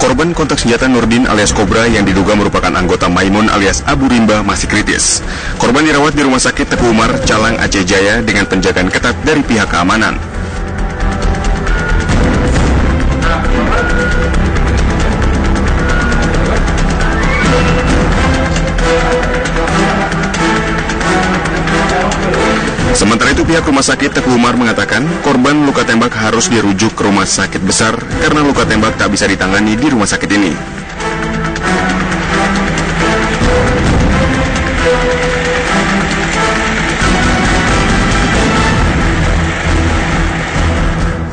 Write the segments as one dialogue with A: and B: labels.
A: Korban kontak senjata Nurdin alias Kobra yang diduga merupakan anggota Maimun alias Abu Rimba masih kritis. Korban dirawat di Rumah Sakit Teguh Umar, Calang, Aceh Jaya dengan penjagaan ketat dari pihak keamanan. Sementara itu pihak Rumah Sakit Teguh Umar mengatakan korban luka tembak harus dirujuk ke rumah sakit besar karena luka tembak tak bisa ditangani di rumah sakit ini.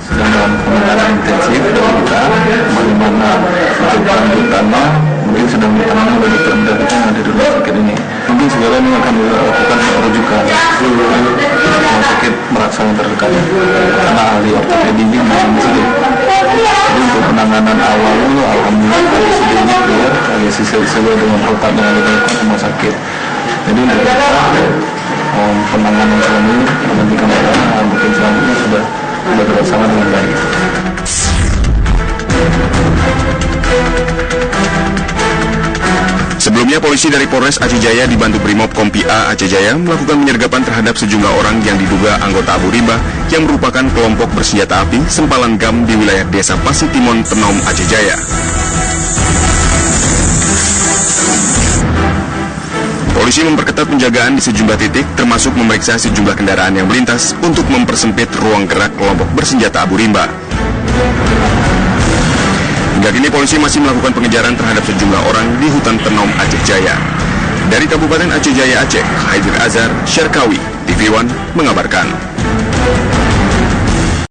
B: Sedang dalam penanganan intensif dari kita, bagaimana untuk kelanjutannya mungkin sedang ditangani oleh dokter bedah kita yang ada di rumah sakit ini. Mungkin segera ini akan dilakukan rujukan rumah sakit Merak yang terdekat karena ahli ortopedi ini masih sedih. Jadi untuk penanganan awal dulu, alhamdulillah sedihnya clear, sesuai dengan protokol yang dilakukan rumah sakit. Jadi untuk kita penanganan selanjutnya nanti kemarin mungkin selanjutnya sudah bersama dengan baik.
A: Sebelumnya, polisi dari Polres Aceh Jaya dibantu Brimob Kompi A Aceh Jaya melakukan penyergapan terhadap sejumlah orang yang diduga anggota Abu Rimba yang merupakan kelompok bersenjata api sempalan GAM di wilayah Desa Pasir Timon, Penom, Aceh Jaya. Polisi memperketat penjagaan di sejumlah titik, termasuk memeriksa sejumlah kendaraan yang melintas untuk mempersempit ruang gerak kelompok bersenjata Abu Rimba. Hingga kini polisi masih melakukan pengejaran terhadap sejumlah orang di hutan Penom, Aceh Jaya. Dari Kabupaten Aceh Jaya, Aceh, Haidir Azhar, Syarkawi, TV One mengabarkan.